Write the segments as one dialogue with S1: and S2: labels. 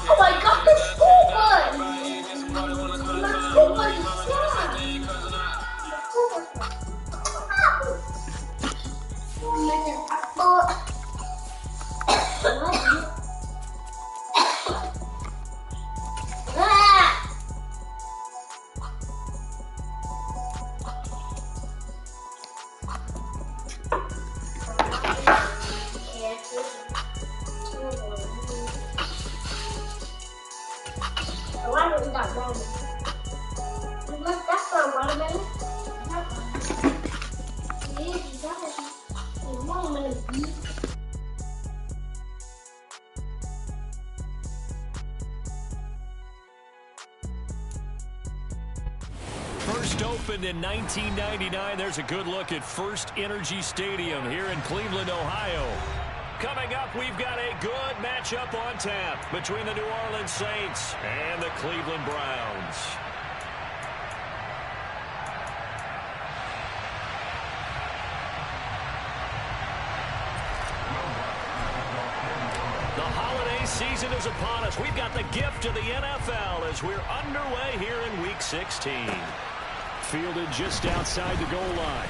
S1: Oh my god, the school bus! My school bus is why don't we got wrong? That's not watermelon.
S2: First opened in 1999. There's a good look at First Energy Stadium here in Cleveland, Ohio. Coming up, we've got a good matchup on tap between the New Orleans Saints and the Cleveland Browns. The holiday season is upon us. We've got the gift of the NFL as we're underway here in Week 16. Fielded just outside the goal line.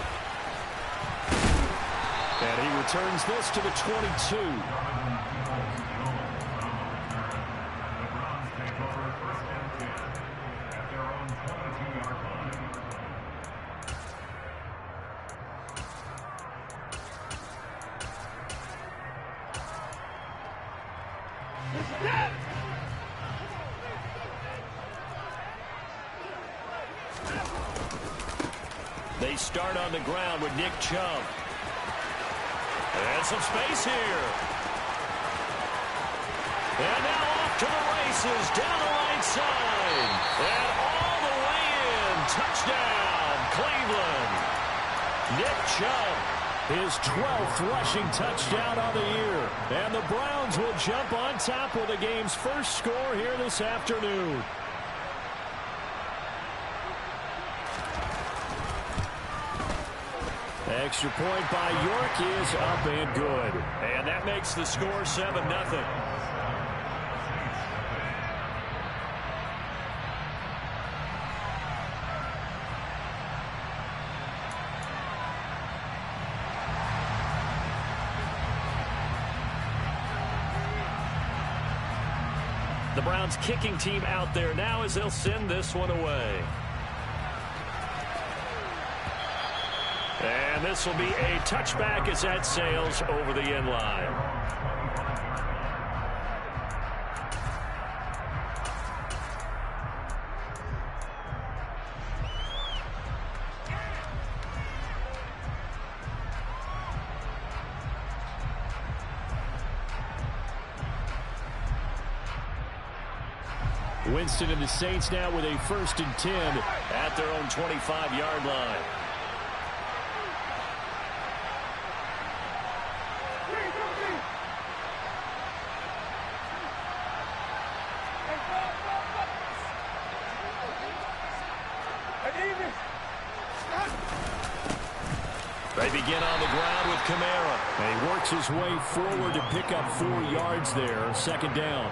S2: And he returns this to the 22. They start on the ground with Nick Chubb. And some space here. And now off to the races down the right side. And all the way in. Touchdown, Cleveland. Nick Chubb, his 12th rushing touchdown on the year. And the Browns will jump on top with the game's first score here this afternoon. Extra point by York is up and good. And that makes the score 7-0. The Browns kicking team out there now as they'll send this one away. And this will be a touchback as that sails over the end line. Winston and the Saints now with a 1st and 10 at their own 25-yard line. They begin on the ground with Kamara. And he works his way forward to pick up 4 yards there. 2nd down.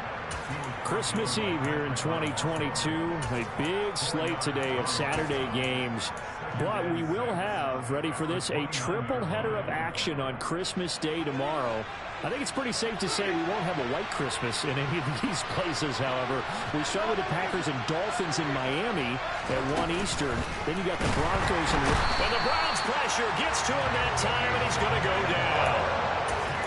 S2: Christmas Eve here in 2022. A big slate today of Saturday games. But we will have, ready for this, a triple header of action on Christmas Day tomorrow. I think it's pretty safe to say we won't have a white Christmas in any of these places, however. We start with the Packers and Dolphins in Miami at 1 Eastern. Then you got the Broncos. And the Browns pressure gets to him that time, and he's going to go down.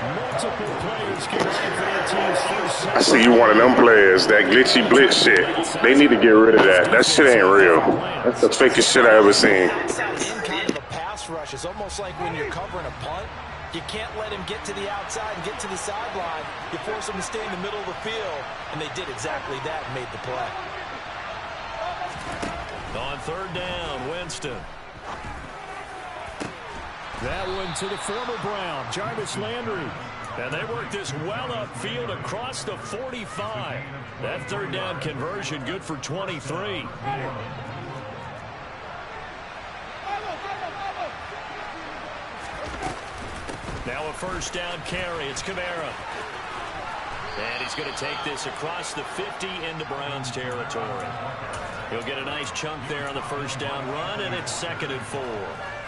S2: Multiple players get ready for their team's first.
S3: I see you one of them players, that glitchy blitz shit. They need to get rid of that. That shit ain't real. That's the fakest shit I ever seen.
S4: Kind of a pass rush. It's almost like when you're covering a punt. You can't let him get to the outside and get to the sideline. You force him to stay in the middle of the field, and they did exactly that and made the play.
S2: On 3rd down, Winston. That one to the former Brown, Jarvis Landry. And they work this well upfield across the 45. That third down conversion good for 23. Now a first down carry. It's Kamara. And he's going to take this across the 50 into Browns territory. He'll get a nice chunk there on the first down run, and it's 2nd and 4.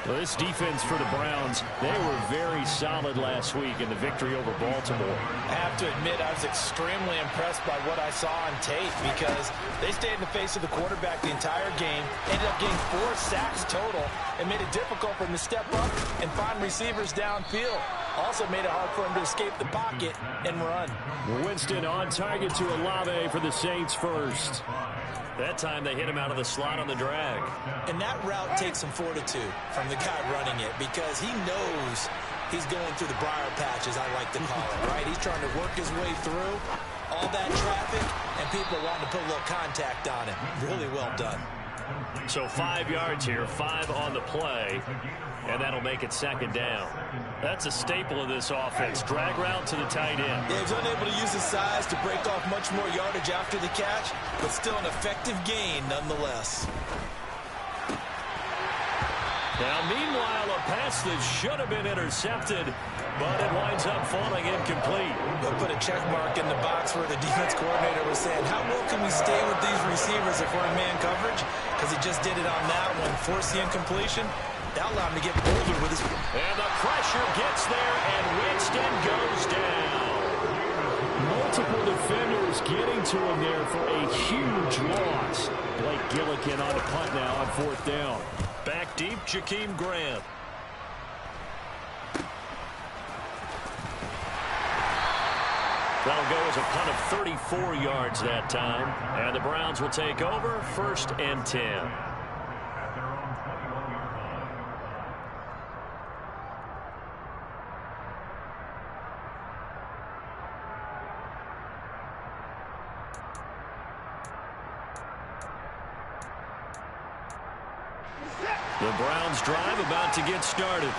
S2: Well, this defense for the Browns, they were very solid last week in the victory over Baltimore.
S4: I have to admit, I was extremely impressed by what I saw on tape because they stayed in the face of the quarterback the entire game, ended up getting 4 sacks total, and made it difficult for him to step up and find receivers downfield. Also made it hard for him to escape the pocket and run.
S2: Winston on target to Olave for the Saints first. That time they hit him out of the slot on the drag.
S4: And that route takes some fortitude from the guy running it because he knows he's going through the briar patch, as I like to call it, right? He's trying to work his way through all that traffic, and people want to put a little contact on him. Really well done.
S2: So 5 yards here, 5 on the play, and that'll make it 2nd down. That's a staple of this offense. Drag route to the tight end.
S4: Yeah, he's unable to use his size to break off much more yardage after the catch, but still an effective gain nonetheless.
S2: Now, meanwhile, a pass that should have been intercepted, but it winds up falling incomplete.
S4: They'll put a check mark in the box where the defense coordinator was saying, how well can we stay with these receivers if we're in man coverage? Because he just did it on that one, forced the incompletion. That allowed him to get bolder with his...
S2: And the pressure gets there, and Winston goes down. Multiple defenders getting to him there for a huge loss. Blake Gillikin on a punt now on 4th down. Back deep, Jakeem Grant. That'll go as a punt of 34 yards that time. And the Browns will take over 1st and 10. The Browns drive about to get started.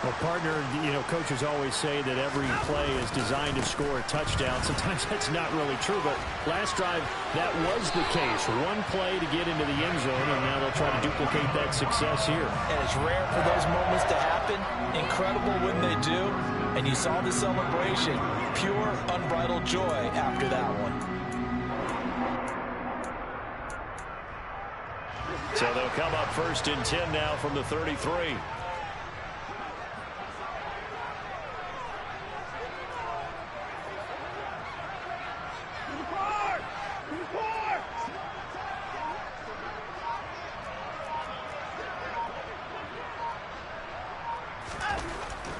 S5: Well, partner, you know, coaches always say that every play is designed to score a touchdown. Sometimes that's not really true, but last drive, that was the case. One play to get into the end zone, and now they'll try to duplicate that success here.
S4: And it's rare for those moments to happen. Incredible when they do. And you saw the celebration. Pure, unbridled joy after that one.
S2: So they'll come up 1st and 10 now from the 33.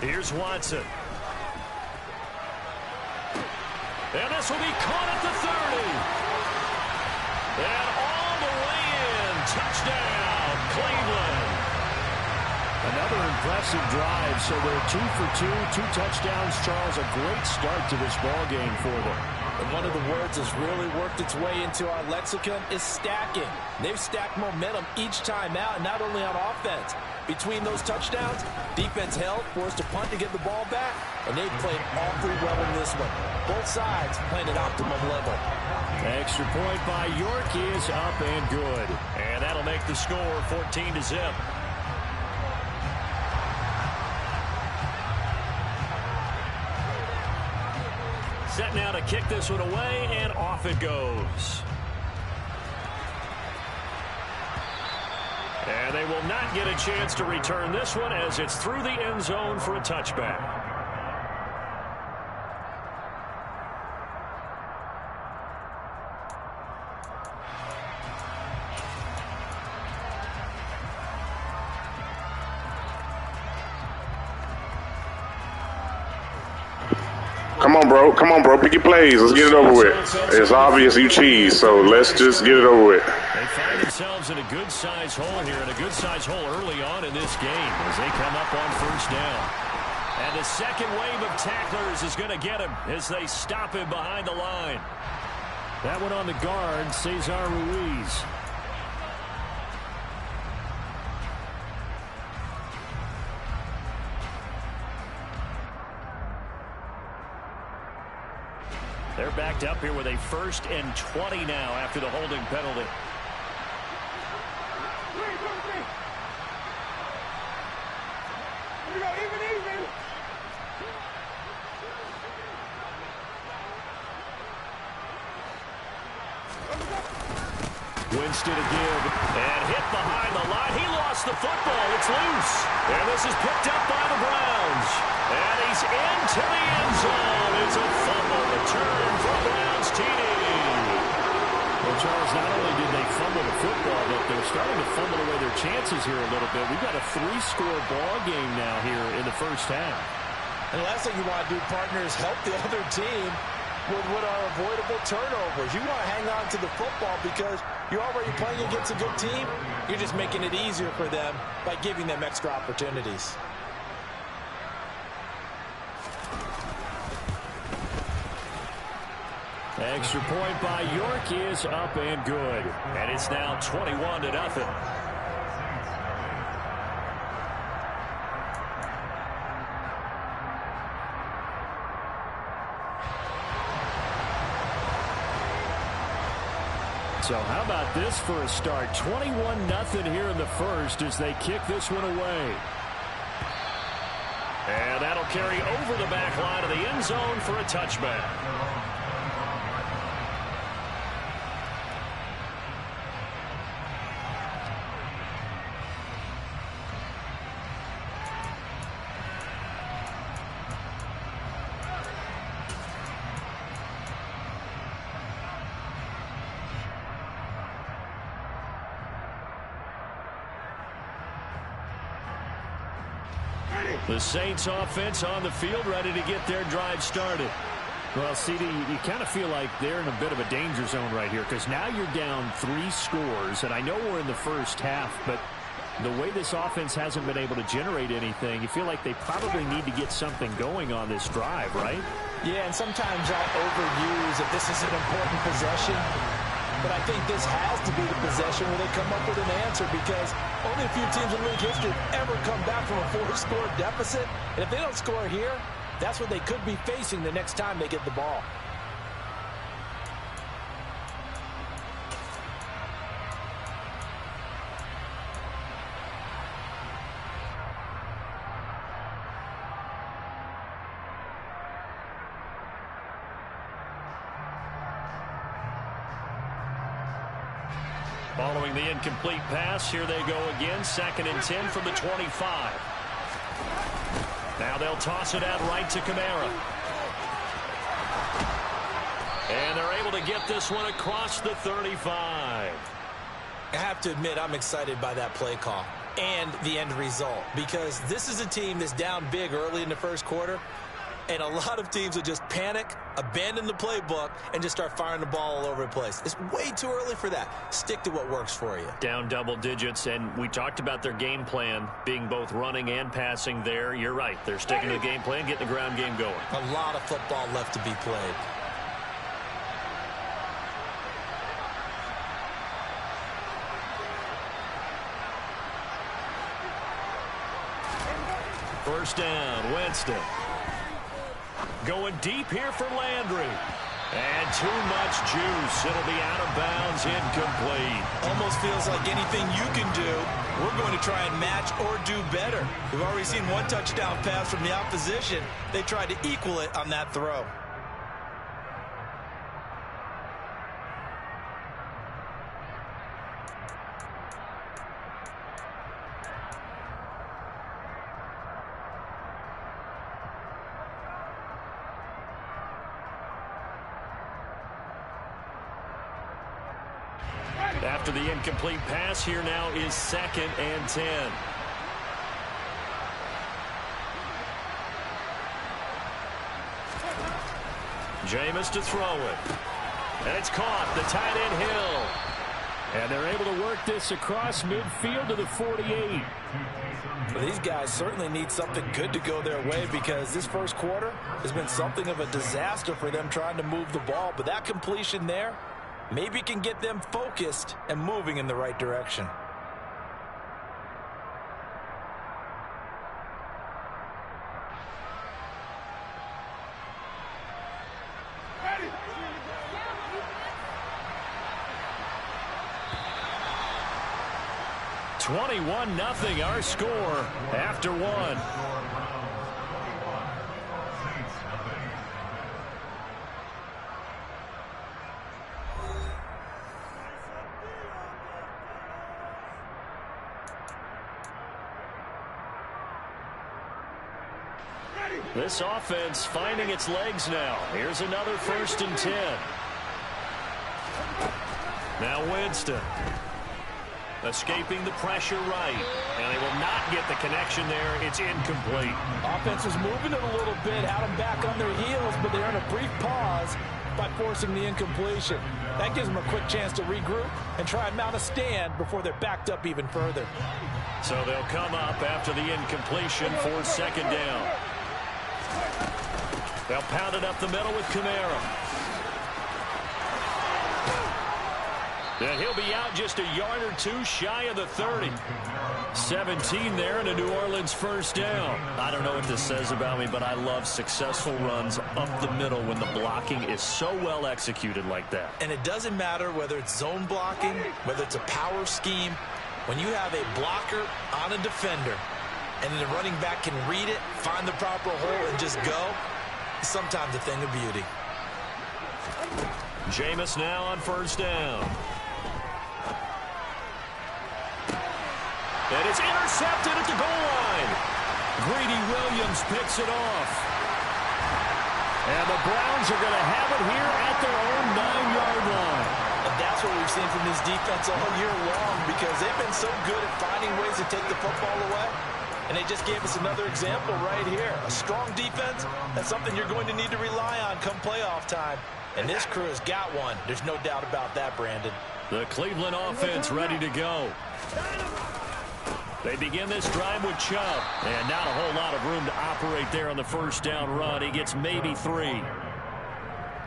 S2: Here's Watson. And this will be caught at the 30. And all the way in. Touchdown, Cleveland.
S5: Another impressive drive. So they're 2 for 2, 2 touchdowns. Charles, a great start to this ball game for them.
S4: And one of the words that's really worked its way into our lexicon is stacking. They've stacked momentum each time out, not only on offense. Between those touchdowns, defense held, forced a punt to get the ball back, and they played awfully well in this one. Both sides playing at optimum level.
S2: Extra point by York is up and good. And that'll make the score 14-0. Set now to kick this one away, and off it goes. And they will not get a chance to return this one as it's through the end zone for a touchback.
S3: Come on, bro. Come on, bro. Pick your plays. Let's get it over with. It's obvious you cheese, so let's just get it over with.
S2: They find themselves in a good-sized hole here, and a good-sized hole early on in this game as they come up on 1st down. And the second wave of tacklers is going to get him as they stop him behind the line.
S5: That one on the guard, Cesar Ruiz.
S2: They're backed up here with a 1st and 20 now after the holding penalty.
S6: Here we go, even.
S2: Winston to give, and hit behind the line. He lost the football. It's loose. And this is picked up by the Browns. And he's into the end zone. It's a fumble return for Browns TD. Well, Charles, not only did they fumble the football, but they're starting to fumble away their chances here a little bit. We've got a 3-score ball game now here in the first half.
S4: And the last thing you want to do, partner, is help the other team with what are avoidable turnovers. You want to hang on to the football because you're already playing against a good team. You're just making it easier for them by giving them extra opportunities.
S2: Extra point by York is up and good. And it's now 21-0. So how about this for a start? 21-0 here in the first as they kick this one away. And that'll carry over the back line of the end zone for a touchback. The Saints offense on the field, ready to get their drive started. Well, CD, you kind of feel like they're in a bit of a danger zone right here because now you're down 3 scores, and I know we're in the first half, but the way this offense hasn't been able to generate anything, you feel like they probably need to get something going on this drive, right?
S4: Yeah, and sometimes I overuse that this is an important possession. But I think this has to be the possession where they come up with an answer because only a few teams in league history have ever come back from a 4-score deficit. And if they don't score here, that's what they could be facing the next time they get the ball.
S2: Following the incomplete pass, here they go again. 2nd and 10 from the 25. Now they'll toss it out right to Kamara. And they're able to get this one across the 35.
S4: I have to admit, I'm excited by that play call and the end result because this is a team that's down big early in the first quarter. And a lot of teams will just panic, abandon the playbook, and just start firing the ball all over the place. It's way too early for that. Stick to what works for you.
S2: Down double digits, and we talked about their game plan being both running and passing there. You're right. They're sticking to the game plan, getting the ground game going.
S4: A lot of football left to be played.
S2: First down, Winston. Going deep here for Landry. And too much juice. It'll be out of bounds, incomplete.
S4: Almost feels like anything you can do, we're going to try and match or do better. We've already seen one touchdown pass from the opposition. They tried to equal it on that throw.
S2: After the incomplete pass, here now is 2nd and 10. Jameis to throw it. And it's caught. The tight end Hill. And they're able to work this across midfield to the 48.
S4: Well, these guys certainly need something good to go their way because this first quarter has been something of a disaster for them trying to move the ball. But that completion there maybe can get them focused and moving in the right direction.
S2: 21-0 our score after one. This offense finding its legs now. Here's another 1st and 10. Now Winston. Escaping the pressure right. And they will not get the connection there. It's incomplete.
S4: Offense was moving it a little bit, had them back on their heels, but they're in a brief pause by forcing the incompletion. That gives them a quick chance to regroup and try and mount a stand before they're backed up even further.
S2: So they'll come up after the incompletion for 2nd down. They'll pound it up the middle with Kamara. And he'll be out just a yard or two shy of the 30. 17 there and a New Orleans 1st down. I don't know what this says about me, but I love successful runs up the middle when the blocking is so well executed like that.
S4: And it doesn't matter whether it's zone blocking, whether it's a power scheme. When you have a blocker on a defender and the running back can read it, find the proper hole, and just go, it's sometimes a thing of beauty.
S2: Jameis now on 1st down. And it's intercepted at the goal line. Greedy Williams picks it off. And the Browns are going to have it here at their own 9-yard line.
S4: And that's what we've seen from this defense all year long, because they've been so good at finding ways to take the football away. And they just gave us another example right here. A strong defense, that's something you're going to need to rely on come playoff time. And this crew has got one. There's no doubt about that, Brandon.
S2: The Cleveland offense ready to go. They begin this drive with Chubb. And not a whole lot of room to operate there on the 1st down run. He gets maybe 3.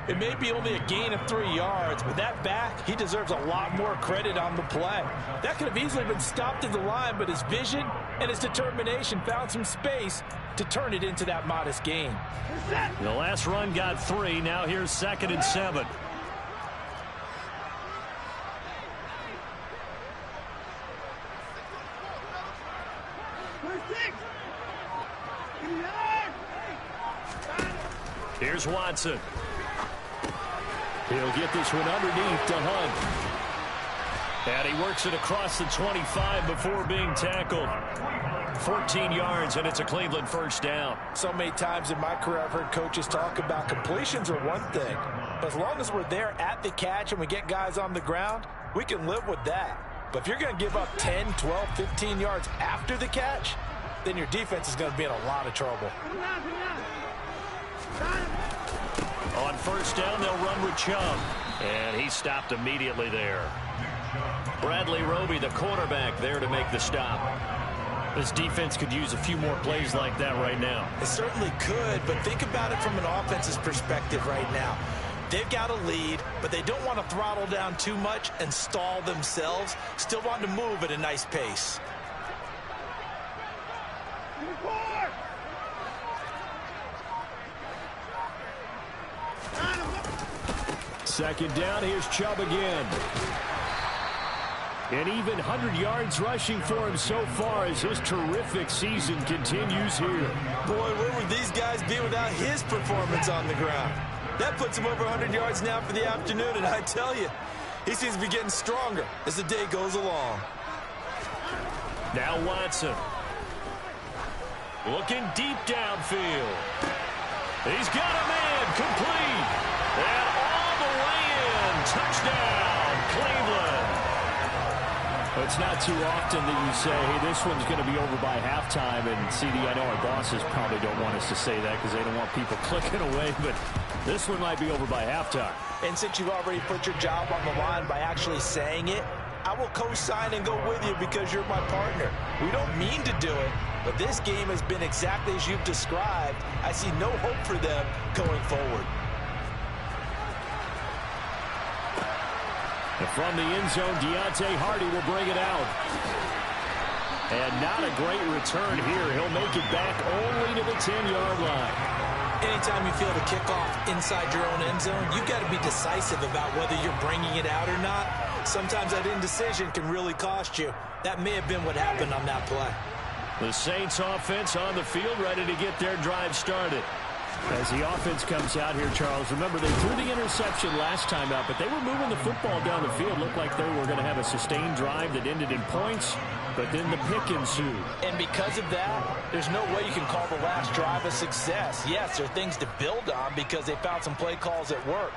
S4: It may be only a gain of 3 yards, but that back, he deserves a lot more credit on the play. That could have easily been stopped at the line, but his vision and his determination found some space to turn it into that modest gain.
S2: The last run got 3. Now here's 2nd and 7. Here's Watson. He'll get this one underneath to Hunt. And he works it across the 25 before being tackled. 14 yards, and it's a Cleveland 1st down.
S4: So many times in my career, I've heard coaches talk about completions are one thing. But as long as we're there at the catch and we get guys on the ground, we can live with that. But if you're going to give up 10, 12, 15 yards after the catch, then your defense is going to be in a lot of trouble.
S2: On 1st down, they'll run with Chubb. And he stopped immediately there. Bradley Roby, the quarterback, there to make the stop. This defense could use a few more plays like that right now.
S4: It certainly could, but think about it from an offense's perspective right now. They've got a lead, but they don't want to throttle down too much and stall themselves. Still want to move at a nice pace.
S2: Second down, here's Chubb again. And even 100 yards rushing for him so far as his terrific season continues here.
S4: Boy, where would these guys be without his performance on the ground? That puts him over 100 yards now for the afternoon, and I tell you, he seems to be getting stronger as the day goes along.
S2: Now Watson. Looking deep downfield. He's got a man complete. And all the way in. Touchdown, Cleveland. It's not too often that you say, hey, this one's going to be over by halftime. And CD, I know our bosses probably don't want us to say that because they don't want people clicking away. But this one might be over by halftime.
S4: And since you've already put your job on the line by actually saying it, I will co-sign and go with you because you're my partner. We don't mean to do it, but this game has been exactly as you've described. I see no hope for them going forward.
S2: And from the end zone, Deontay Hardy will bring it out. And not a great return here. He'll make it back only to the 10-yard line.
S4: Anytime you field a kickoff inside your own end zone, you've got to be decisive about whether you're bringing it out or not. Sometimes that indecision can really cost you. That may have been what happened on that play.
S2: The Saints offense on the field, ready to get their drive started.
S5: As the offense comes out here, Charles, remember they threw the interception last time out, but they were moving the football down the field. Looked like they were going to have a sustained drive that ended in points, but then the pick ensued.
S4: And because of that, there's no way you can call the last drive a success. Yes, there are things to build on because they found some play calls that work.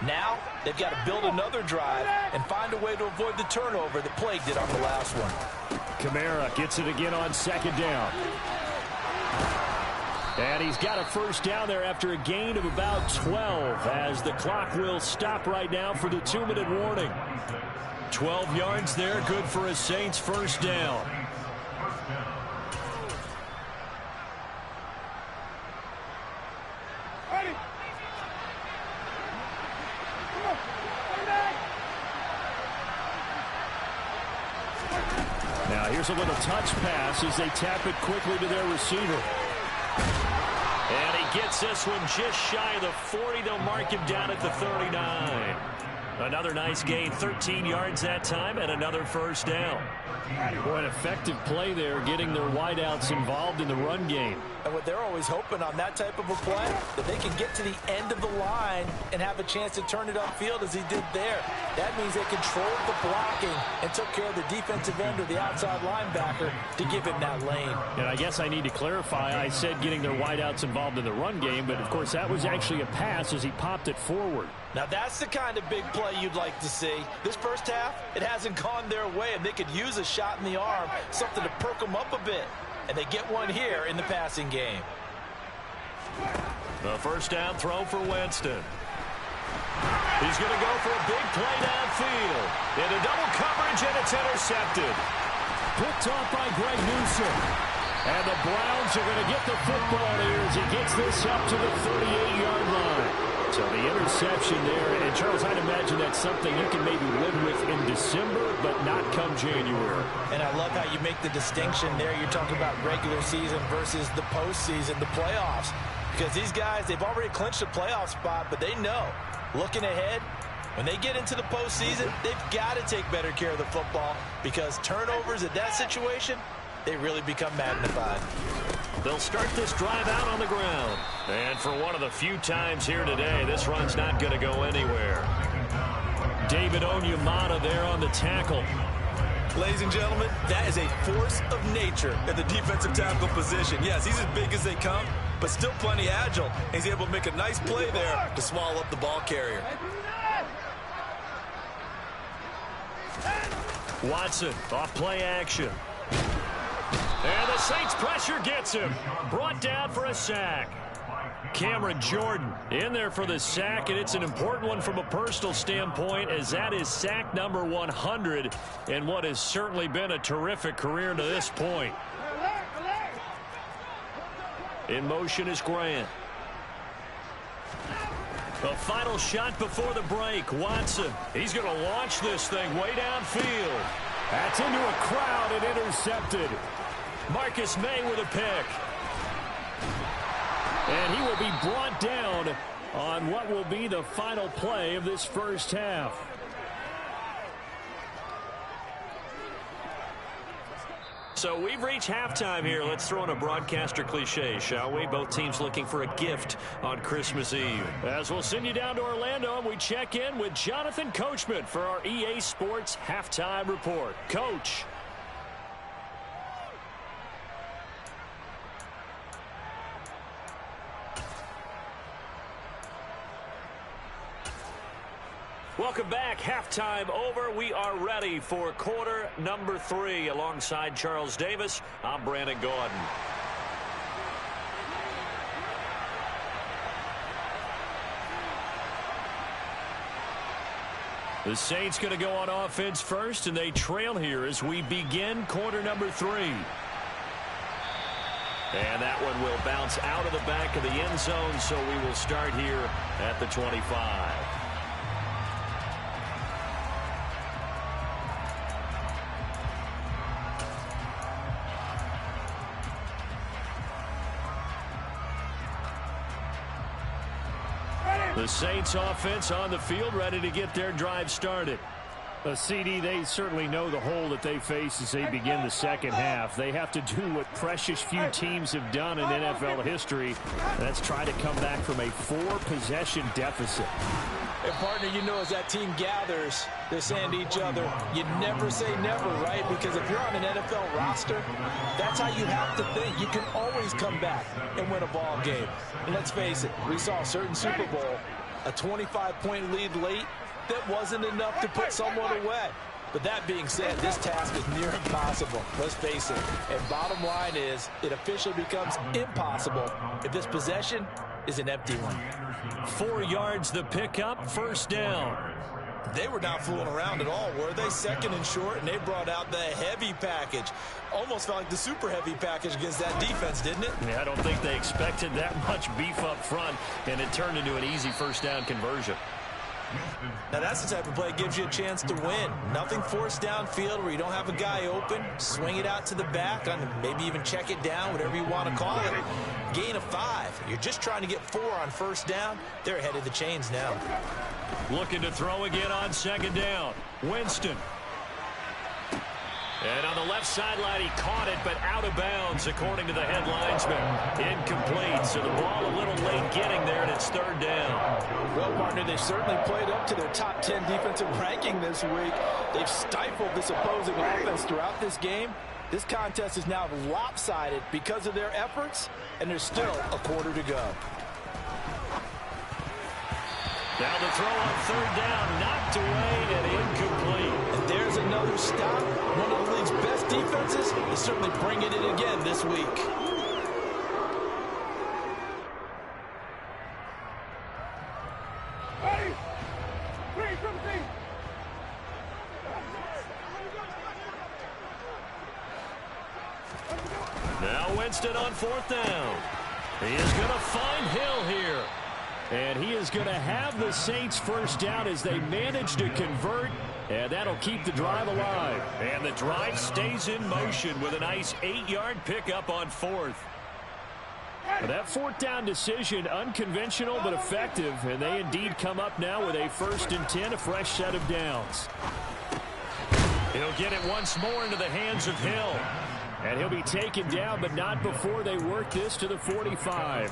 S4: Now, they've got to build another drive and find a way to avoid the turnover that plagued it on the last one.
S2: Kamara gets it again on second down. And he's got a first down there after a gain of about 12 as the clock will stop right now for the 2-minute warning. 12 yards there, good for a Saints first down.
S5: Now here's a little touch pass as they tap it quickly to their receiver.
S2: And he gets this one just shy of the 40. They'll mark him down at the 39. Another nice gain, 13 yards that time, and another first down.
S5: Boy, an effective play there, getting their wideouts involved in the run game.
S4: And what they're always hoping on that type of a play, that they can get to the end of the line and have a chance to turn it upfield as he did there. That means they controlled the blocking and took care of the defensive end or the outside linebacker to give him that lane.
S5: And I guess I need to clarify, I said getting their wideouts involved in the run game, but of course that was actually a pass as he popped it forward.
S4: Now that's the kind of big play you'd like to see. This first half, it hasn't gone their way, and they could use a shot in the arm, something to perk them up a bit. And they get one here in the passing game.
S2: The first down throw for Winston. He's going to go for a big play downfield. Into double coverage, and it's intercepted.
S5: Picked off by Greg Newsom. And the Browns are going to get the football here as he gets this up to the 38-yard line. So the interception there, and Charles, I'd imagine that's something you can maybe live with in December, but not come January.
S4: And I love how you make the distinction there. You're talking about regular season versus the postseason, the playoffs. Because these guys, they've already clinched a playoff spot, but they know, looking ahead, when they get into the postseason, they've got to take better care of the football because turnovers at that situation, they really become magnified.
S2: They'll start this drive out on the ground. And for one of the few times here today, this run's not going to go anywhere. David Onyemata there on the tackle.
S4: Ladies and gentlemen, that is a force of nature at the defensive tackle position. Yes, he's as big as they come, but still plenty agile. He's able to make a nice play there to swallow up the ball carrier.
S2: Watson off play action. And the Saints pressure gets him. Brought down for a sack. Cameron Jordan in there for the sack, and it's an important one from a personal standpoint as that is sack number 100 in what has certainly been a terrific career to this point. In motion is Grant. The final shot before the break. Watson, he's going to launch this thing way downfield. That's into a crowd and intercepted. Marcus May with a pick.
S5: And he will be brought down on what will be the final play of this first half.
S2: So we've reached halftime here. Let's throw in a broadcaster cliche, shall we? Both teams looking for a gift on Christmas Eve.
S5: As we'll send you down to Orlando, and we check in with Jonathan Coachman for our EA Sports Halftime Report. Coach.
S2: Welcome back. Halftime over. We are ready for quarter number 3. Alongside Charles Davis, I'm Brandon Gordon. The Saints going to go on offense first, and they trail here as we begin quarter number 3. And that one will bounce out of the back of the end zone, so we will start here at the 25. The Saints offense on the field, ready to get their drive started.
S5: CD, they certainly know the hole that they face as they begin the second half. They have to do what precious few teams have done in NFL history. That's try to come back from a 4-possession deficit.
S4: And, partner, you know as that team gathers, they're saying to each other, you never say never, right? Because if you're on an NFL roster, that's how you have to think. You can always come back and win a ball game. And let's face it, we saw a certain Super Bowl, a 25-point lead late, that wasn't enough to put someone away. But that being said, this task is near impossible. Let's face it. And bottom line is, it officially becomes impossible if this possession is an empty one.
S2: 4 yards the pickup, first down.
S4: They were not fooling around at all, were they? Second and short, and they brought out the heavy package. Almost felt like the super heavy package against that defense, didn't it?
S2: Yeah, I don't think they expected that much beef up front, and it turned into an easy first down conversion.
S4: Now that's the type of play that gives you a chance to win. Nothing forced downfield where you don't have a guy open. Swing it out to the back, maybe even check it down, whatever you want to call it. Gain of 5. You're just trying to get 4 on first down. They're ahead of the chains now.
S2: Looking to throw again on second down. Winston. And on the left sideline, he caught it, but out of bounds, according to the head linesman. Incomplete, so the ball a little late getting there, and it's third down.
S4: Well, partner, they've certainly played up to their top 10 defensive ranking this week. They've stifled this opposing offense throughout this game. This contest is now lopsided because of their efforts, and there's still a quarter to go.
S2: Now the throw on third down, knocked away and incomplete.
S4: And there's another stop. One of the league's best defenses is certainly bringing it again this week.
S2: Now Winston on fourth down. He is going to find Hill here. And he is going to have the Saints first down as they manage to convert. And that'll keep the drive alive. And the drive stays in motion with a nice 8-yard pickup on fourth. That fourth down decision, unconventional but effective. And they indeed come up now with a 1st and 10, a fresh set of downs. He'll get it once more into the hands of Hill. And he'll be taken down, but not before they work this to the 45.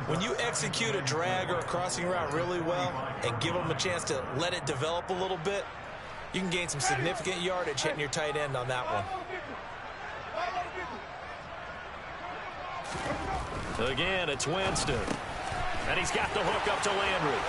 S4: When you execute a drag or a crossing route really well and give them a chance to let it develop a little bit, you can gain some significant yardage hitting your tight end on that one.
S2: Again, it's Winston. And he's got the hook up to Landry.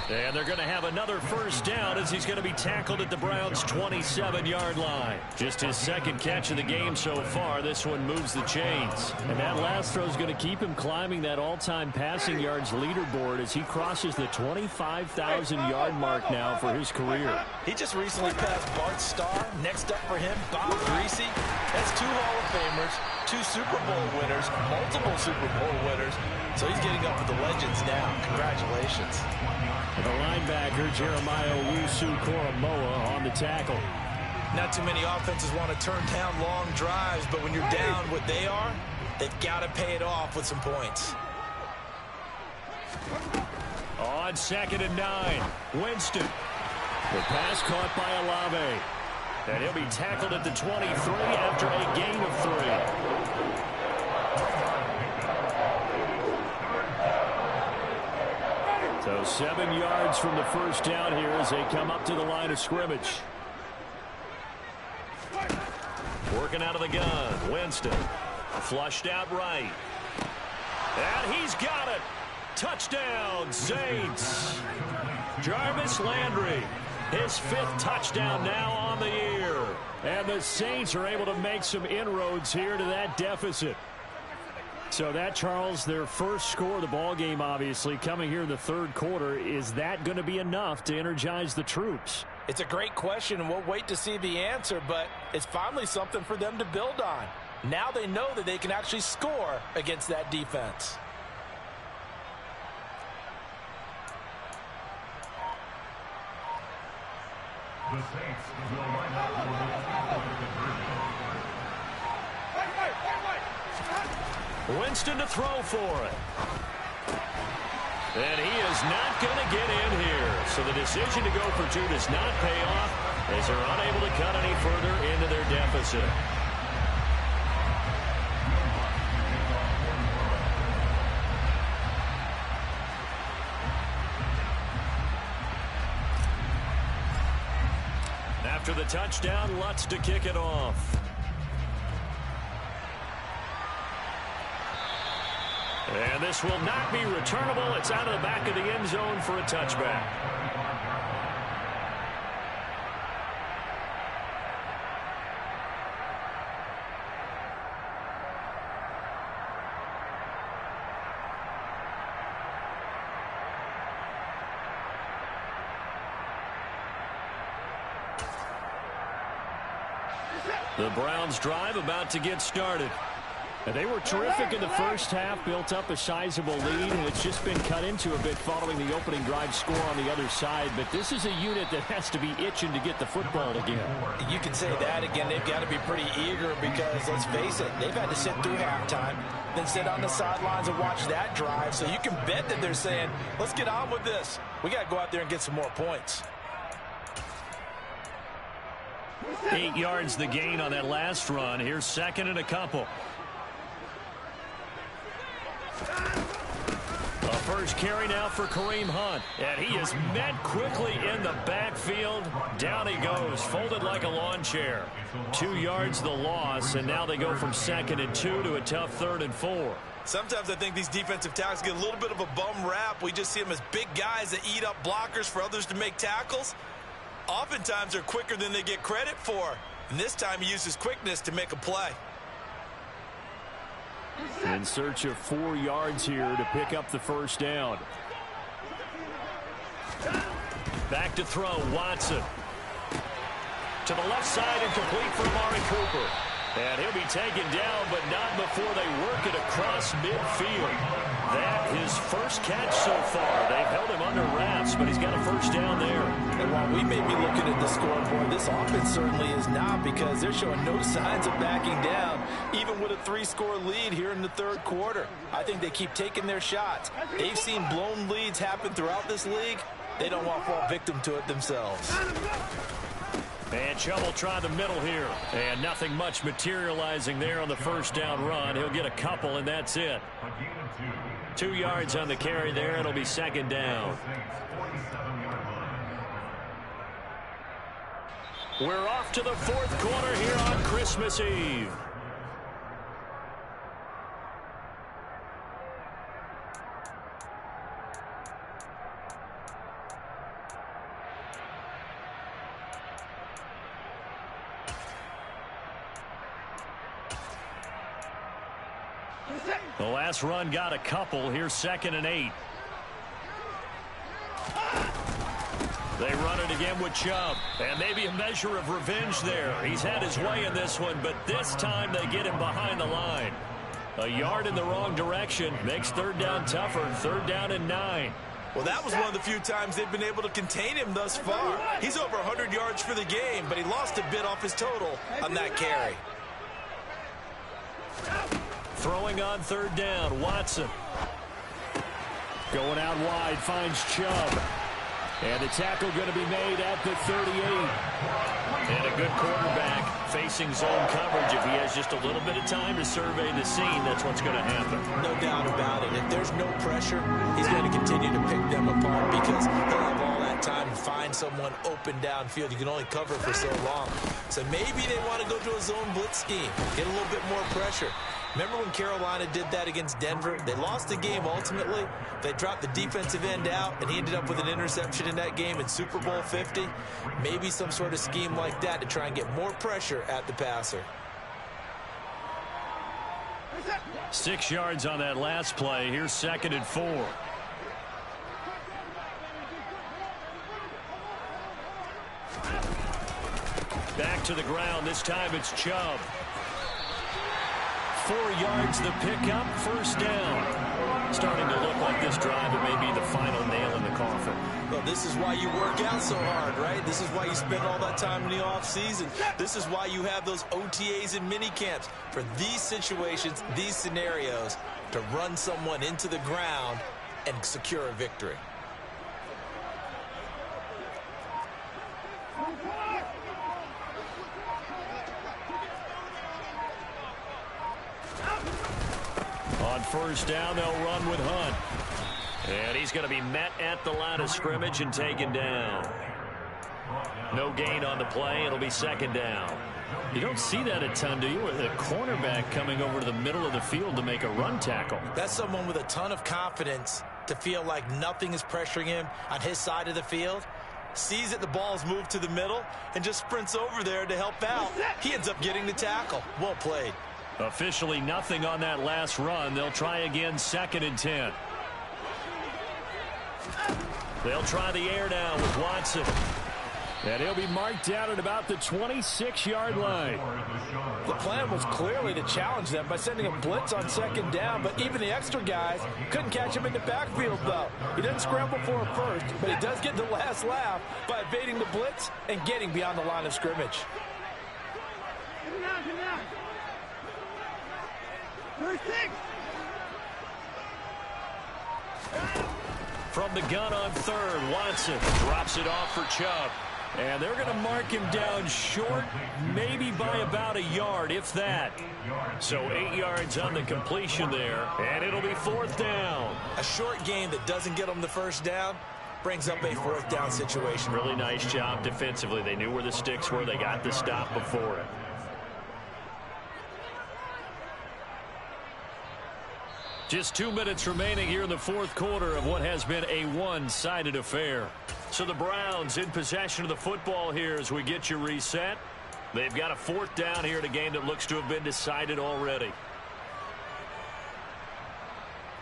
S2: And they're going to have another first down as he's going to be tackled at the Browns' 27-yard line. Just his second catch of the game so far. This one moves the chains. And that last throw is going to keep him climbing that all-time passing yards leaderboard as he crosses the 25,000-yard mark now for his career.
S4: He just recently passed Bart Starr. Next up for him, Bob Greasy. That's 2 Hall of Famers, 2 Super Bowl winners, multiple Super Bowl winners. So he's getting up with the legends now. Congratulations.
S5: The linebacker, Jeremiah Owusu-Koramoah, on the tackle.
S4: Not too many offenses want to turn down long drives, but when you're down what they are, they've got to pay it off with some points.
S2: On 2nd and 9, Winston. The pass caught by Olave. And he'll be tackled at the 23 after a gain of 3. So 7 yards from the first down here as they come up to the line of scrimmage. Working out of the gun, Winston. Flushed out right. And he's got it. Touchdown, Saints. Jarvis Landry. His 5th touchdown now on the year. And the Saints are able to make some inroads here to that deficit. So that, Charles, their first score of the ball game, obviously, coming here in the third quarter. Is that going to be enough to energize the troops?
S4: It's a great question, and we'll wait to see the answer, but it's finally something for them to build on. Now they know that they can actually score against that defense.
S6: The Saints will line up for the
S2: Winston to throw for it. And he is not going to get in here. So the decision to go for two does not pay off as they're unable to cut any further into their deficit. After the touchdown, Lutz to kick it off. And this will not be returnable. It's out of the back of the end zone for a touchback. The Browns drive about to get started. They were terrific in the first half, built up a sizable lead, and it's just been cut into a bit following the opening drive score on the other side. But this is a unit that has to be itching to get the football again.
S4: You can say that again. They've got to be pretty eager because, let's face it, they've had to sit through halftime, then sit on the sidelines and watch that drive. So you can bet that they're saying, let's get on with this. We got to go out there and get some more points.
S2: 8 yards the gain on that last run. Here's second and a couple. A first carry now for Kareem Hunt. And he is met quickly in the backfield. Down he goes, folded like a lawn chair. 2 yards the loss, and now they go from 2nd and 2 to a tough 3rd and 4.
S4: Sometimes I think these defensive tackles get a little bit of a bum rap. We just see them as big guys that eat up blockers for others to make tackles. Oftentimes they're quicker than they get credit for. And this time he uses quickness to make a play.
S2: In search of 4 yards here to pick up the first down. Back to throw, Watson. To the left side and complete for Amari Cooper. And he'll be taken down, but not before they work it across midfield. That his first catch so far. They've held him under wraps, but he's got a first down there.
S4: And while we may be looking at the scoreboard, this offense certainly is not, because they're showing no signs of backing down, even with a 3-score lead here in the 3rd quarter. I think they keep taking their shots. They've seen blown leads happen throughout this league. They don't want to fall victim to it themselves.
S2: And Chubb will try the middle here. And nothing much materializing there on the first down run. He'll get a couple, and that's it. 2 yards on the carry there. It'll be 2nd down. We're off to the 4th quarter here on Christmas Eve. The last run got a couple. Here's 2nd and 8. They run it again with Chubb. And maybe a measure of revenge there. He's had his way in this one, but this time they get him behind the line. A yard in the wrong direction makes 3rd down tougher. 3rd down and 9.
S4: Well, that was one of the few times they've been able to contain him thus far. He's over 100 yards for the game, but he lost a bit off his total on that carry.
S2: Throwing on 3rd down, Watson. Going out wide, finds Chubb. And the tackle going to be made at the 38. And a good quarterback facing zone coverage. If he has just a little bit of time to survey the scene, that's what's going to happen.
S4: No doubt about it. If there's no pressure, he's going to continue to pick them apart because he'll have all that time to find someone open downfield. You can only cover for so long. So maybe they want to go to a zone blitz scheme, get a little bit more pressure. Remember when Carolina did that against Denver? They lost the game ultimately. They dropped the defensive end out, and he ended up with an interception in that game in Super Bowl 50. Maybe some sort of scheme like that to try and get more pressure at the passer.
S2: 6 yards on that last play. Here's 2nd and 4. Back to the ground. This time it's Chubb. 4 yards the pickup, first down. Starting to look like this drive, it may be the final nail in the coffin.
S4: Well, this is why you work out so hard, right? This is why you spend all that time in the offseason. This is why you have those OTAs and mini camps. For these situations, these scenarios, to run someone into the ground and secure a victory.
S2: On first down, they'll run with Hunt. And he's going to be met at the line of scrimmage and taken down. No gain on the play. It'll be second down.
S5: You don't see that a ton, do you? With a cornerback coming over to the middle of the field to make a run tackle.
S4: That's someone with a ton of confidence to feel like nothing is pressuring him on his side of the field. Sees that the ball's moved to the middle and just sprints over there to help out. He ends up getting the tackle. Well played.
S2: Officially nothing on that last run. They'll try again, 2nd and 10. They'll try the air now with Watson. And he'll be marked down at about the 26-yard line.
S4: The plan was clearly to challenge them by sending a blitz on 2nd down, but even the extra guys couldn't catch him in the backfield, though. He doesn't scramble for it first, but he does get the last laugh by evading the blitz and getting beyond the line of scrimmage.
S2: From the gun on 3rd, Watson drops it off for Chubb. And they're going to mark him down short, maybe by about a yard, if that. So 8 yards on the completion there, and it'll be 4th down.
S4: A short game that doesn't get them the first down brings up a 4th down situation.
S2: Really nice job defensively. They knew where the sticks were. They got the stop before it. Just 2 minutes remaining here in the 4th quarter of what has been a one-sided affair. So the Browns in possession of the football here as we get you reset. They've got a 4th down here in a game that looks to have been decided already.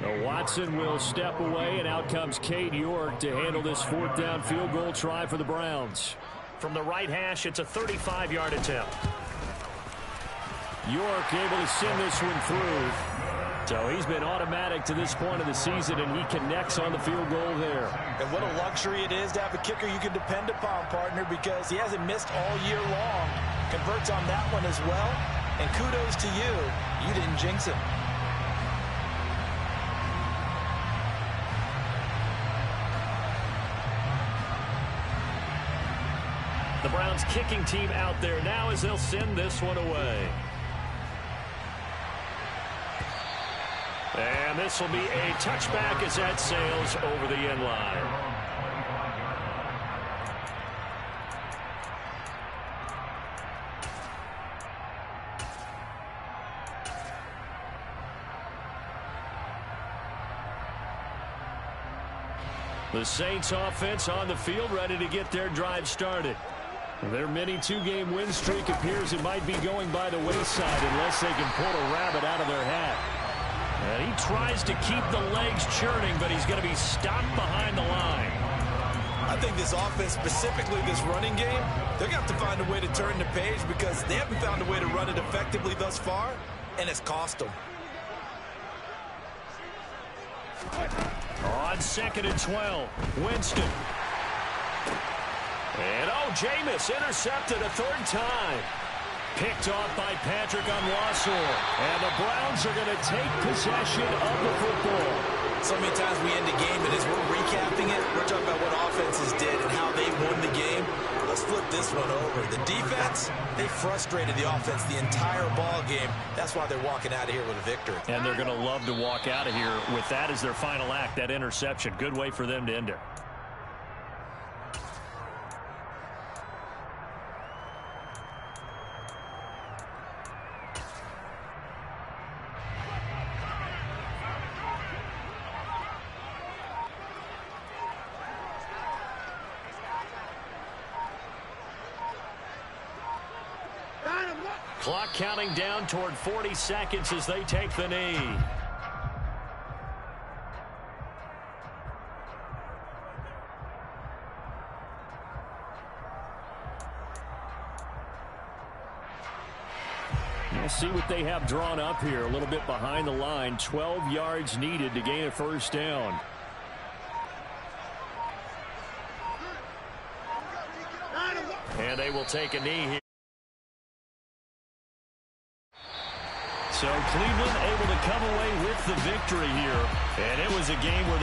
S5: Now Watson will step away, and out comes Cade York to handle this 4th down field goal try for the Browns.
S2: From the right hash, it's a 35-yard attempt.
S5: York able to send this one through. So he's been automatic to this point of the season, and he connects on the field goal there.
S4: And what a luxury it is to have a kicker you can depend upon, partner, because he hasn't missed all year long. Converts on that one as well. And kudos to you. You didn't jinx him.
S2: The Browns kicking team out there now as they'll send this one away. And this will be a touchback as that sails over the end line. The Saints offense on the field ready to get their drive started. Their mini 2-game win streak appears it might be going by the wayside unless they can pull a rabbit out of their hat. And he tries to keep the legs churning, but he's going to be stopped behind the line.
S4: I think this offense, specifically this running game, they're going to have to find a way to turn the page because they haven't found a way to run it effectively thus far, and it's cost them.
S2: On 2nd and 12, Winston. And Jameis intercepted a 3rd time. Picked off by Patrick Onwuasor. And the Browns are going to take possession of the football.
S4: So many times we end the game, and as we're recapping it, we're talking about what offenses did and how they won the game. Let's flip this one over. The defense, they frustrated the offense the entire ball game. That's why they're walking out of here with a victory.
S2: And they're going to love to walk out of here with that as their final act, that interception. Good way for them to end it. Clock counting down toward 40 seconds as they take the knee.
S5: We'll see what they have drawn up here. A little bit behind the line. 12 yards needed to gain a 1st down.
S2: And they will take a knee here.
S5: So Cleveland able to come away with the victory here. And it was a game where